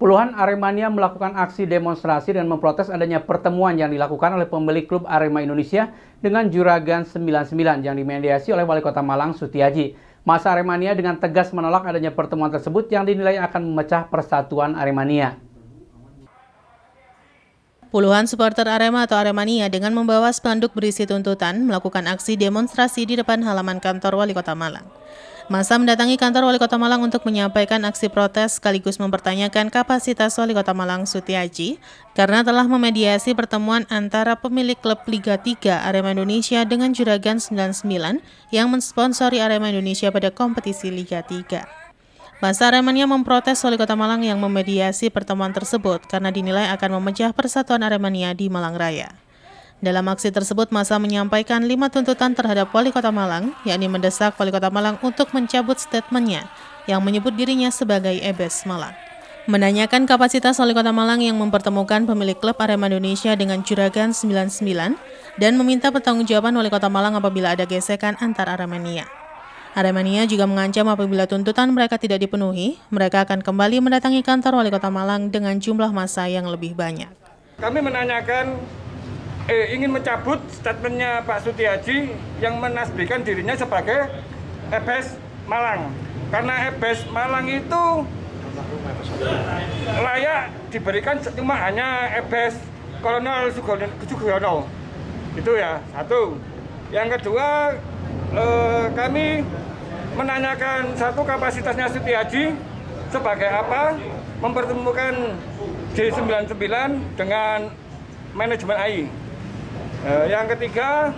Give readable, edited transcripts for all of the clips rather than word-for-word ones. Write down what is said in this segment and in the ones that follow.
Puluhan Aremania melakukan aksi demonstrasi dan memprotes adanya pertemuan yang dilakukan oleh pemilik klub Arema Indonesia dengan Juragan 99 yang dimediasi oleh Wali Kota Malang Sutiaji. Massa Aremania dengan tegas menolak adanya pertemuan tersebut yang dinilai akan memecah persatuan Aremania. Puluhan supporter Arema atau Aremania dengan membawa spanduk berisi tuntutan melakukan aksi demonstrasi di depan halaman kantor Wali Kota Malang. Massa mendatangi kantor Wali Kota Malang untuk menyampaikan aksi protes sekaligus mempertanyakan kapasitas Wali Kota Malang Sutiaji karena telah memediasi pertemuan antara pemilik klub Liga 3 Arema Indonesia dengan Juragan 99 yang mensponsori Arema Indonesia pada kompetisi Liga 3. Massa Aremania memprotes Wali Kota Malang yang memediasi pertemuan tersebut karena dinilai akan memecah persatuan Aremania di Malang Raya. Dalam aksi tersebut, massa menyampaikan 5 tuntutan terhadap Wali Kota Malang, yakni mendesak Wali Kota Malang untuk mencabut statementnya yang menyebut dirinya sebagai Ebes Malang. Menanyakan kapasitas Wali Kota Malang yang mempertemukan pemilik klub Arema Indonesia dengan Juragan 99 dan meminta pertanggungjawaban Wali Kota Malang apabila ada gesekan antar Aremania. Aremania juga mengancam apabila tuntutan mereka tidak dipenuhi, mereka akan kembali mendatangi kantor Wali Kota Malang dengan jumlah massa yang lebih banyak. Kami menanyakan ingin mencabut statementnya Pak Sutiaji yang menasbihkan dirinya sebagai Ebes Malang. Karena Ebes Malang itu layak diberikan cuma hanya Ebes Kolonel Sugiyono. Itu ya, satu. Yang kedua, kami menanyakan satu kapasitasnya Sutiaji sebagai apa mempertemukan J99 dengan manajemen AI. Yang ketiga,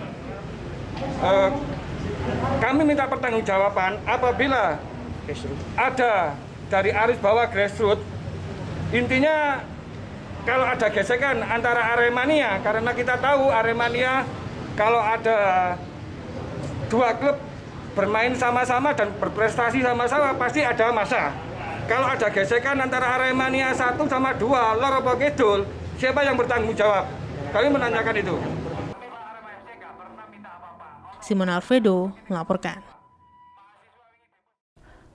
kami minta pertanggungjawaban apabila ada dari arus bawah grassroots. Intinya kalau ada gesekan antara Aremania, karena kita tahu Aremania kalau ada dua klub bermain sama-sama dan berprestasi sama-sama pasti ada massa. Kalau ada gesekan antara Aremania 1 sama 2, lor apa kidul, siapa yang bertanggung jawab? Kami menanyakan itu. Simon Alfredo melaporkan.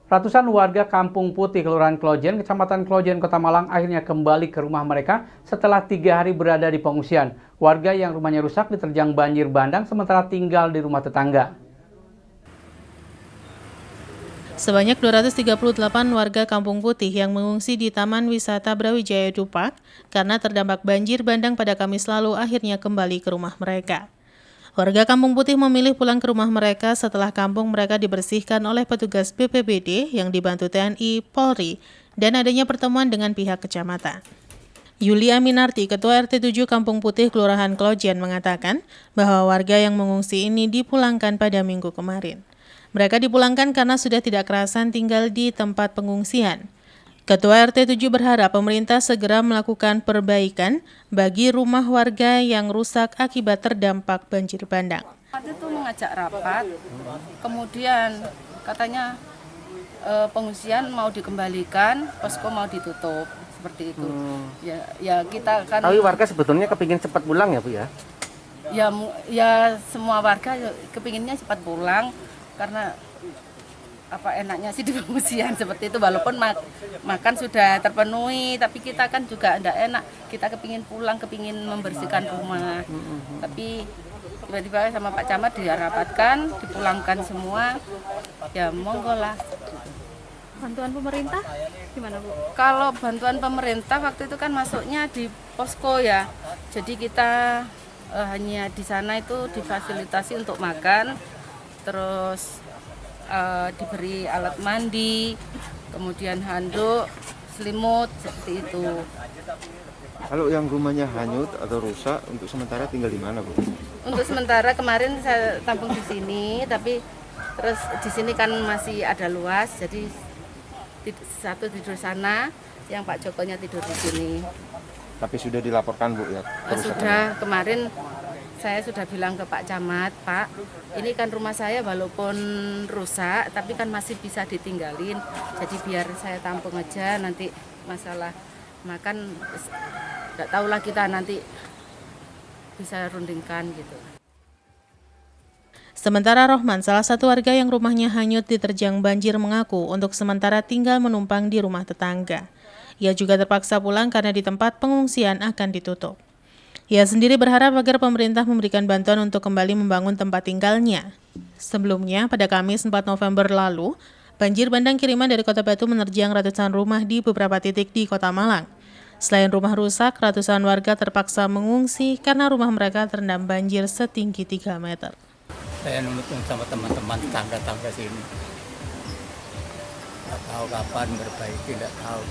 Ratusan warga Kampung Putih, Kelurahan Klojen, Kecamatan Klojen, Kota Malang akhirnya kembali ke rumah mereka setelah 3 hari berada di pengungsian. Warga yang rumahnya rusak diterjang banjir bandang sementara tinggal di rumah tetangga. Sebanyak 238 warga Kampung Putih yang mengungsi di Taman Wisata Brawijaya Dupak karena terdampak banjir bandang pada Kamis lalu akhirnya kembali ke rumah mereka. Warga Kampung Putih memilih pulang ke rumah mereka setelah kampung mereka dibersihkan oleh petugas BPBD yang dibantu TNI, Polri, dan adanya pertemuan dengan pihak kecamatan. Yulia Minarti, Ketua RT 7 Kampung Putih, Kelurahan Klojen, mengatakan bahwa warga yang mengungsi ini dipulangkan pada Minggu kemarin. Mereka dipulangkan karena sudah tidak kerasan tinggal di tempat pengungsian. Ketua RT 7 berharap pemerintah segera melakukan perbaikan bagi rumah warga yang rusak akibat terdampak banjir bandang. Itu mengajak rapat, kemudian katanya pengungsian mau dikembalikan, posko mau ditutup, seperti itu. Ya kita kan. Tapi warga sebetulnya kepingin cepat pulang ya Bu ya? Ya semua warga kepinginnya cepat pulang karena apa enaknya sih di pengungsian seperti itu, walaupun makan sudah terpenuhi, tapi kita kan juga enggak enak, kita kepingin pulang, kepingin membersihkan rumah, tapi tiba-tiba sama Pak Camat dirapatkan, dipulangkan semua, ya monggo lah. Bantuan pemerintah gimana Bu? Kalau bantuan pemerintah waktu itu kan masuknya di posko ya, jadi kita hanya di sana itu difasilitasi untuk makan, terus diberi alat mandi, kemudian handuk, selimut, seperti itu. Kalau yang rumahnya hanyut atau rusak, untuk sementara tinggal di mana, Bu? Untuk sementara kemarin saya tampung di sini, tapi terus di sini kan masih ada luas, jadi satu tidur sana, yang Pak Jokonya tidur di sini. Tapi sudah dilaporkan, Bu ya? Sudah, kemarin saya sudah bilang ke Pak Camat, Pak, ini kan rumah saya walaupun rusak, tapi kan masih bisa ditinggalin. Jadi biar saya tampung aja, nanti masalah makan, nggak tahulah kita nanti bisa rundingkan gitu. Sementara Rohman, salah satu warga yang rumahnya hanyut diterjang banjir, mengaku untuk sementara tinggal menumpang di rumah tetangga. Ia juga terpaksa pulang karena di tempat pengungsian akan ditutup. Ia sendiri berharap agar pemerintah memberikan bantuan untuk kembali membangun tempat tinggalnya. Sebelumnya, pada Kamis 4 November lalu, banjir bandang kiriman dari Kota Batu menerjang ratusan rumah di beberapa titik di Kota Malang. Selain rumah rusak, ratusan warga terpaksa mengungsi karena rumah mereka terendam banjir setinggi 3 meter. Saya nunut sama teman-teman tangga-tangga sini. Nggak tahu kapan berbaiki, nggak tahu.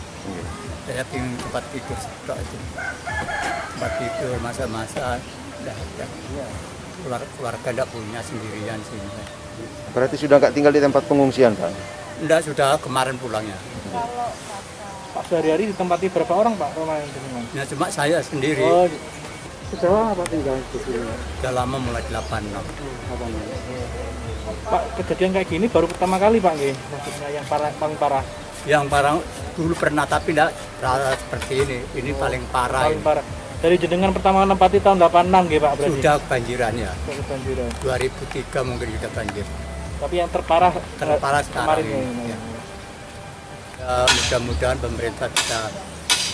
Saya ingin tempat tidur setok itu. Tempat tidur masa-masa udah keluarga nggak punya sendirian sini. Berarti sudah nggak tinggal di tempat pengungsian, Pak? Enggak, sudah kemarin pulangnya. Pak, sehari-hari ditempati berapa orang, Pak, rumah yang dengan? Ya cuma saya sendiri. Oh, sudah lama Pak tinggal di sini? Udah lama, mulai 86. Pak, kejadian kayak gini baru pertama kali, Pak, nggih? Maksudnya yang paling parah. Yang parah dulu pernah, tapi enggak rata seperti ini. Ini paling parah. Paling parah. Dari jenengan pertama nempati tahun 86 nggih, Pak, berarti? Sudah kebanjiran ya. Kebanjiran. 2003 mungkin sudah banjir. Tapi yang terparah sekarang ini. Ya. Ya, mudah-mudahan pemerintah bisa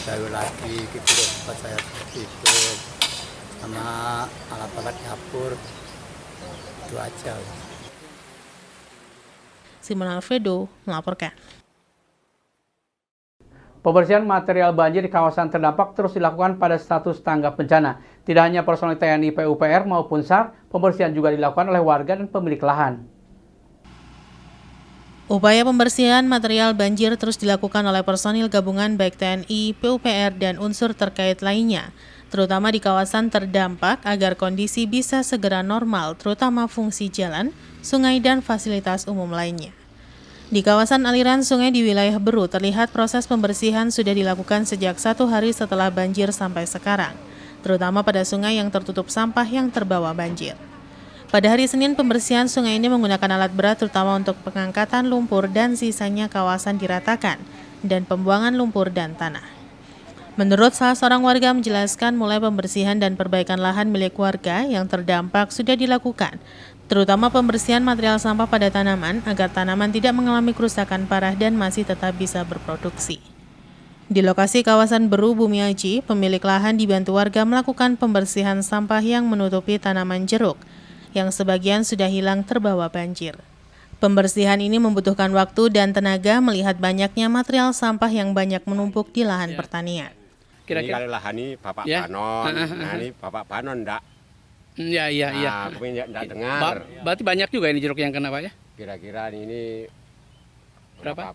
jauh lagi gitu loh, buat saya seperti itu. Sama alat-alat dapur, itu aja. Simon Alfredo melaporkan. Pembersihan material banjir di kawasan terdampak terus dilakukan pada status tanggap bencana. Tidak hanya personel TNI PUPR maupun SAR, pembersihan juga dilakukan oleh warga dan pemilik lahan. Upaya pembersihan material banjir terus dilakukan oleh personil gabungan baik TNI, PUPR, dan unsur terkait lainnya, terutama di kawasan terdampak agar kondisi bisa segera normal, terutama fungsi jalan, sungai, dan fasilitas umum lainnya. Di kawasan aliran sungai di wilayah Beru terlihat proses pembersihan sudah dilakukan sejak 1 hari setelah banjir sampai sekarang, terutama pada sungai yang tertutup sampah yang terbawa banjir. Pada hari Senin, pembersihan sungai ini menggunakan alat berat terutama untuk pengangkatan lumpur dan sisanya kawasan diratakan dan pembuangan lumpur dan tanah. Menurut salah seorang warga menjelaskan mulai pembersihan dan perbaikan lahan milik warga yang terdampak sudah dilakukan, terutama pembersihan material sampah pada tanaman agar tanaman tidak mengalami kerusakan parah dan masih tetap bisa berproduksi. Di lokasi kawasan Beru Bumi Aji, pemilik lahan dibantu warga melakukan pembersihan sampah yang menutupi tanaman jeruk, yang sebagian sudah hilang terbawa banjir. Pembersihan ini membutuhkan waktu dan tenaga melihat banyaknya material sampah yang banyak menumpuk di lahan pertanian. Kira-kira ini lahan ini Bapak Banon, nah ini Bapak Banon enggak? Iya. Aku enggak dengar. Berarti banyak juga ini jeruk yang kena, Pak, ya? Kira-kira ini berapa?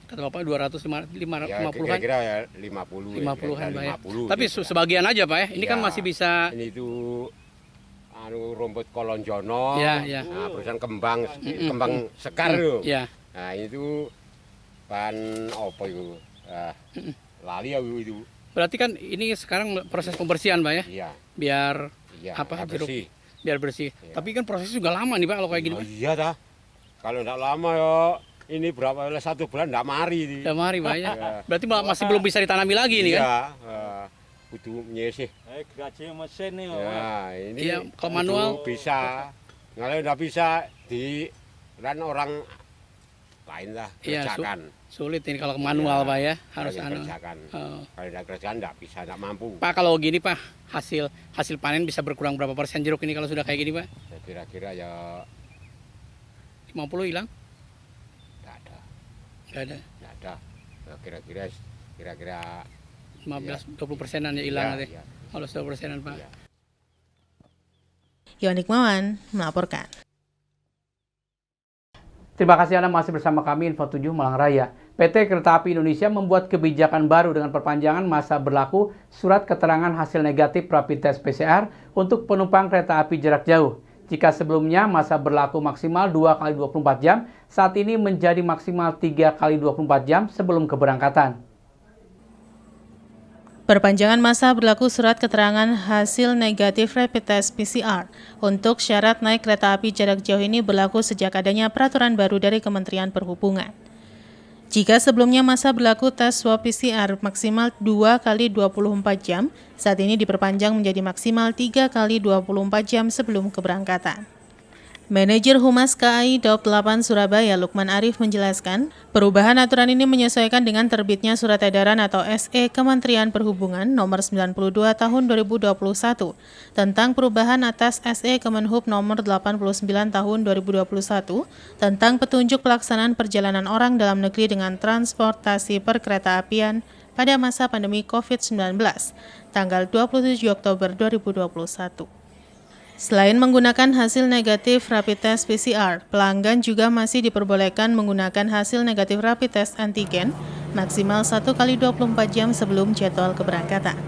Kata Bapak 250-an? Ya, kira-kira ya 50-an, Pak, ya? 50. Tapi sebagian aja, Pak, ya? Ini kan masih bisa... Ini itu rumput kolonjono, nah, perusahaan kembang sekar loh. Nah itu bahan apa itu? Lali ya itu. Berarti kan ini sekarang proses pembersihan, Pak, ya? Iya. Biar jeruk bersih. Biar bersih. Iya. Tapi kan prosesnya juga lama nih, Pak, kalau kayak gini. Oh, iya dah. Kalau enggak lama ya ini berapa 1 bulan enggak mari. Enggak mari, Pak, ya. Berarti masih belum bisa ditanami lagi nih kan? Iya. Butuh menyisih. Gaji mesin nih. Ya, ini kalau manual bisa. Kalau enggak bisa di orang lain lah kerjakan. Sulit ini kalau manual, Pak, ya. Harus kerjakan. Kalau enggak kerjakan enggak bisa, enggak mampu. Pak, kalau gini, Pak, hasil panen bisa berkurang berapa persen jeruk ini kalau sudah kayak gini, Pak? Kira-kira ya 50 hilang? Enggak ada. Kira-kira 15-20%-an ya hilang nanti. Kalau 10%-an, Pak. Yohanik Mawan melaporkan. Terima kasih Anda masih bersama kami Info 7 Malang Raya. PT Kereta Api Indonesia membuat kebijakan baru dengan perpanjangan masa berlaku surat keterangan hasil negatif rapid test PCR untuk penumpang kereta api jarak jauh. Jika sebelumnya masa berlaku maksimal 2 kali 24 jam, saat ini menjadi maksimal 3 kali 24 jam sebelum keberangkatan. Perpanjangan masa berlaku surat keterangan hasil negatif rapid test PCR untuk syarat naik kereta api jarak jauh ini berlaku sejak adanya peraturan baru dari Kementerian Perhubungan. Jika sebelumnya masa berlaku tes swab PCR maksimal 2 kali 24 jam, saat ini diperpanjang menjadi maksimal 3 kali 24 jam sebelum keberangkatan. Manajer Humas KAI Daob 8 Surabaya Lukman Arif menjelaskan, perubahan aturan ini menyesuaikan dengan terbitnya Surat Edaran atau SE Kementerian Perhubungan Nomor 92 Tahun 2021 tentang perubahan atas SE Kemenhub Nomor 89 Tahun 2021 tentang petunjuk pelaksanaan perjalanan orang dalam negeri dengan transportasi perkeretaapian pada masa pandemi COVID-19, tanggal 27 Oktober 2021. Selain menggunakan hasil negatif rapid test PCR, pelanggan juga masih diperbolehkan menggunakan hasil negatif rapid test antigen maksimal 1 kali 24 jam sebelum jadwal keberangkatan.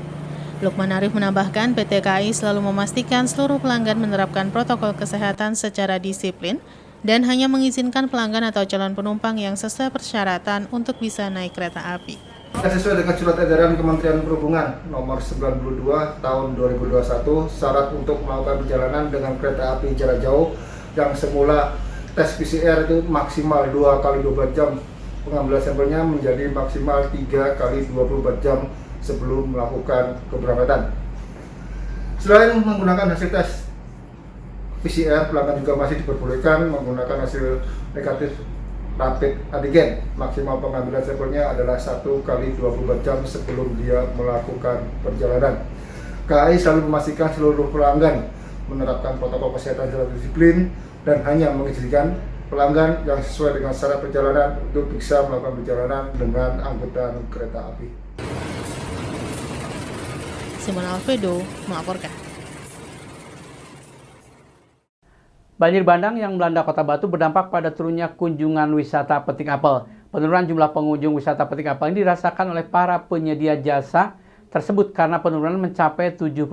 Lukman Arif menambahkan PT KAI selalu memastikan seluruh pelanggan menerapkan protokol kesehatan secara disiplin dan hanya mengizinkan pelanggan atau calon penumpang yang sesuai persyaratan untuk bisa naik kereta api. Sesuai dengan Surat Edaran Kementerian Perhubungan Nomor 92 Tahun 2021, syarat untuk melakukan perjalanan dengan kereta api jarak jauh yang semula tes PCR itu maksimal 2 kali 24 jam, pengambilan sampelnya menjadi maksimal 3 kali 24 jam sebelum melakukan keberangkatan. Selain menggunakan hasil tes PCR, pelanggan juga masih diperbolehkan menggunakan hasil negatif rapid antigen. Maksimal pengambilan sampelnya adalah 1 kali 24 jam sebelum dia melakukan perjalanan. KAI selalu memastikan seluruh pelanggan menerapkan protokol kesehatan secara disiplin dan hanya mengizinkan pelanggan yang sesuai dengan syarat perjalanan untuk bisa melakukan perjalanan dengan angkutan kereta api. Simon Alfredo melaporkan. Banjir bandang yang melanda Kota Batu berdampak pada turunnya kunjungan wisata petik apel. Penurunan jumlah pengunjung wisata petik apel ini dirasakan oleh para penyedia jasa tersebut karena penurunan mencapai 70%.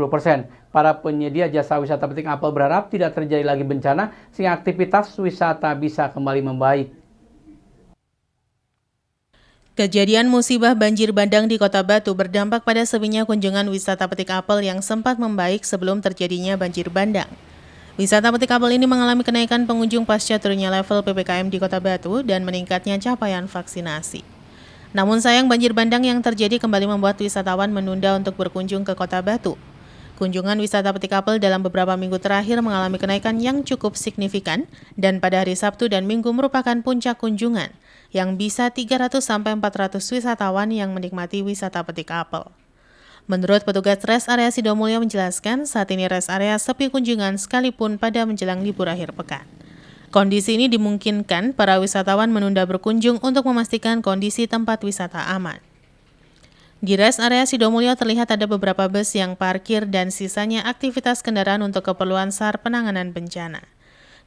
Para penyedia jasa wisata petik apel berharap tidak terjadi lagi bencana sehingga aktivitas wisata bisa kembali membaik. Kejadian musibah banjir bandang di Kota Batu berdampak pada sepinya kunjungan wisata petik apel yang sempat membaik sebelum terjadinya banjir bandang. Wisata petik apel ini mengalami kenaikan pengunjung pasca turunnya level PPKM di Kota Batu dan meningkatnya capaian vaksinasi. Namun sayang banjir bandang yang terjadi kembali membuat wisatawan menunda untuk berkunjung ke Kota Batu. Kunjungan wisata petik apel dalam beberapa minggu terakhir mengalami kenaikan yang cukup signifikan dan pada hari Sabtu dan Minggu merupakan puncak kunjungan yang bisa 300-400 wisatawan yang menikmati wisata petik apel. Menurut petugas Res Area Sidomulyo menjelaskan, saat ini res area sepi kunjungan sekalipun pada menjelang libur akhir pekan. Kondisi ini dimungkinkan para wisatawan menunda berkunjung untuk memastikan kondisi tempat wisata aman. Di Res Area Sidomulyo terlihat ada beberapa bus yang parkir dan sisanya aktivitas kendaraan untuk keperluan SAR penanganan bencana.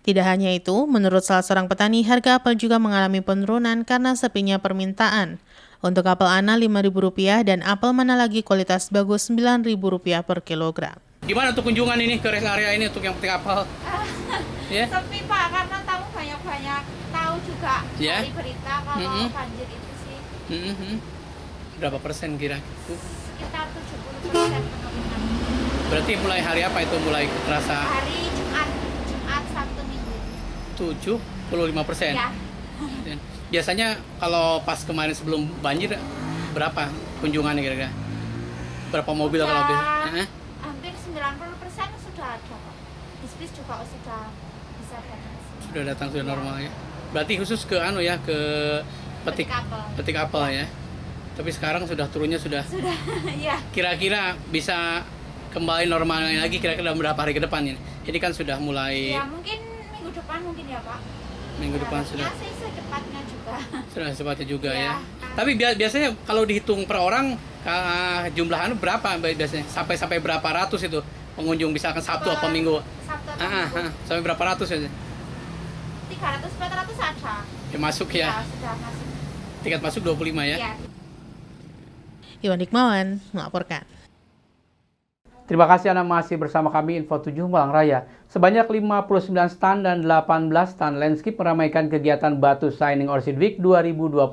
Tidak hanya itu, menurut salah seorang petani, harga apel juga mengalami penurunan karena sepinya permintaan. Untuk apel Ana Rp5.000 dan apel mana lagi kualitas bagus Rp9.000 per kilogram. Gimana untuk kunjungan ini ke rest area ini untuk yang petik apel? Yeah? Sepi Pak, karena tamu banyak-banyak tahu juga dari berita kalau banjir itu sih. Berapa persen kira? Sekitar 70% penurunan. Berarti mulai hari apa itu mulai terasa? Hari Jumat, Sabtu, Minggu. 75%? Ya. Biasanya kalau pas kemarin sebelum banjir berapa kunjungannya kira-kira? Berapa mobil ya, kalau biasa? Hampir 90% sudah ada kok. Bis juga sudah bisa datang. Sudah datang, sudah normal ya. Berarti khusus ke ke petik apel ya. Tapi sekarang sudah turunnya sudah ya. Kira-kira bisa kembali normal lagi kira-kira dalam berapa hari ke depan ini? Ini kan sudah mulai. Ya mungkin minggu depan mungkin ya Pak. Minggu depan sudah. Ya secepatnya juga. Sudah secepatnya juga ya. Tapi biasanya kalau dihitung per orang jumlahannya berapa biasanya? Sampai berapa ratus itu pengunjung misalkan Sabtu atau Minggu? Sabtu atau Minggu. Sampai berapa ratus ya? 300-400 ada. Ya masuk ya. Ya sudah masuk. Tiket masuk 25 ya. Ya. Iwan Hikmawan melaporkan. Terima kasih Anda masih bersama kami Info 7 Malang Raya. Sebanyak 59 stand dan 18 stand landscape meramaikan kegiatan Batu Shining Orchid Week 2021.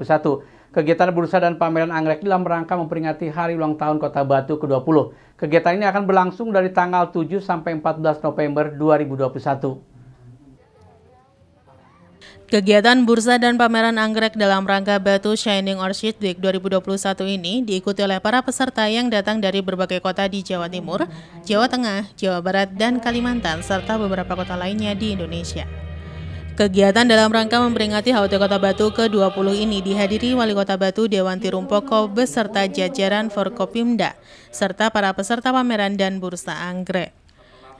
Kegiatan bursa dan pameran anggrek dalam rangka memperingati Hari Ulang Tahun Kota Batu ke-20. Kegiatan ini akan berlangsung dari tanggal 7 sampai 14 November 2021. Kegiatan bursa dan pameran anggrek dalam rangka Batu Shining Orchid Week 2021 ini diikuti oleh para peserta yang datang dari berbagai kota di Jawa Timur, Jawa Tengah, Jawa Barat, dan Kalimantan, serta beberapa kota lainnya di Indonesia. Kegiatan dalam rangka memperingati HUT Kota Batu ke-20 ini dihadiri Wali Kota Batu Dewanti Rumpoko beserta jajaran Forkopimda, serta para peserta pameran dan bursa anggrek.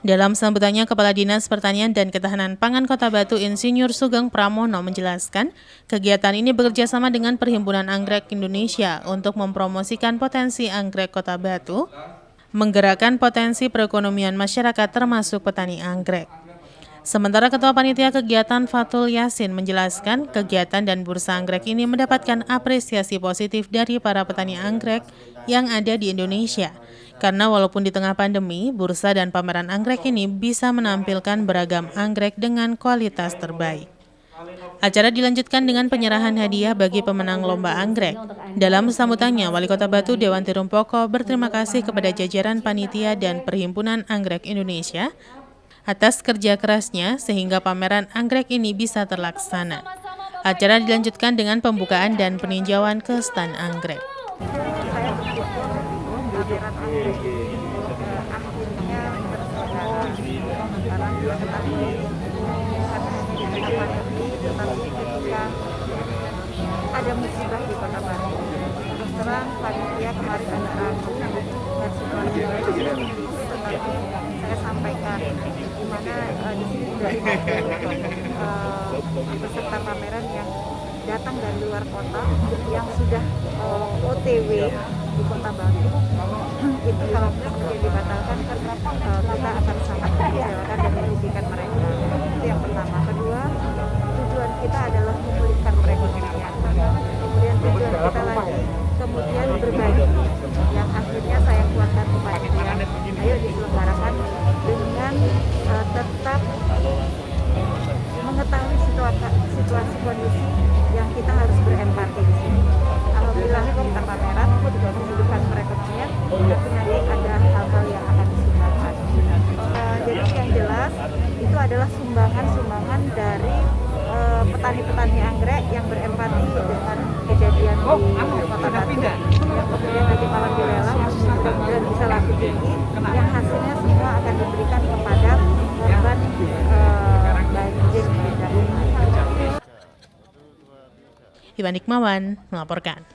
Dalam sambutannya, Kepala Dinas Pertanian dan Ketahanan Pangan Kota Batu Insinyur Sugeng Pramono menjelaskan, kegiatan ini bekerjasama dengan Perhimpunan Anggrek Indonesia untuk mempromosikan potensi anggrek Kota Batu, menggerakkan potensi perekonomian masyarakat termasuk petani anggrek. Sementara Ketua Panitia Kegiatan Fatul Yasin menjelaskan, kegiatan dan bursa anggrek ini mendapatkan apresiasi positif dari para petani anggrek yang ada di Indonesia. Karena walaupun di tengah pandemi, bursa dan pameran anggrek ini bisa menampilkan beragam anggrek dengan kualitas terbaik. Acara dilanjutkan dengan penyerahan hadiah bagi pemenang lomba anggrek. Dalam sambutannya, Wali Kota Batu Dewanti Rumpoko berterima kasih kepada jajaran panitia dan Perhimpunan Anggrek Indonesia atas kerja kerasnya sehingga pameran anggrek ini bisa terlaksana. Acara dilanjutkan dengan pembukaan dan peninjauan ke stan anggrek. Pameran anggrek ini akhirnya terselenggara karena kita ketahui karena hanya di tengah pandemi, tetapi ketika ada musibah di Kota Batu, terus terang panitia kemarin ada ragu dan situasi tetapi saya sampaikan di mana di sini sudah ada peserta pameran yang datang dari luar kota yang sudah OTW di Kota Batu. Itu kalau kemudian dibatalkan kan kita akan sangat mengecewakan dan merugikan mereka. Itu yang pertama. Kedua, tujuan kita adalah memulihkan perekonomian. Kemudian tujuan kita lagi kemudian berbagi, yang akhirnya saya kuatkan kepada ayo diselenggarakan dengan tetap mengetahui situasi kondisi yang kita harus berempati di sini. Alhamdulillah kita pameran juga menghidupkan perekonomian, tapi nanti ada hal-hal yang akan disumbangkan. Jadi yang jelas itu adalah sumbangan dari petani-petani anggrek yang berempati dengan kejadian di Kota Batu, yang kemudian nanti malam dilelang dan bisa laku tinggi, yang hasilnya semua akan diberikan kepada korban banjir. Iwan Hikmawan melaporkan.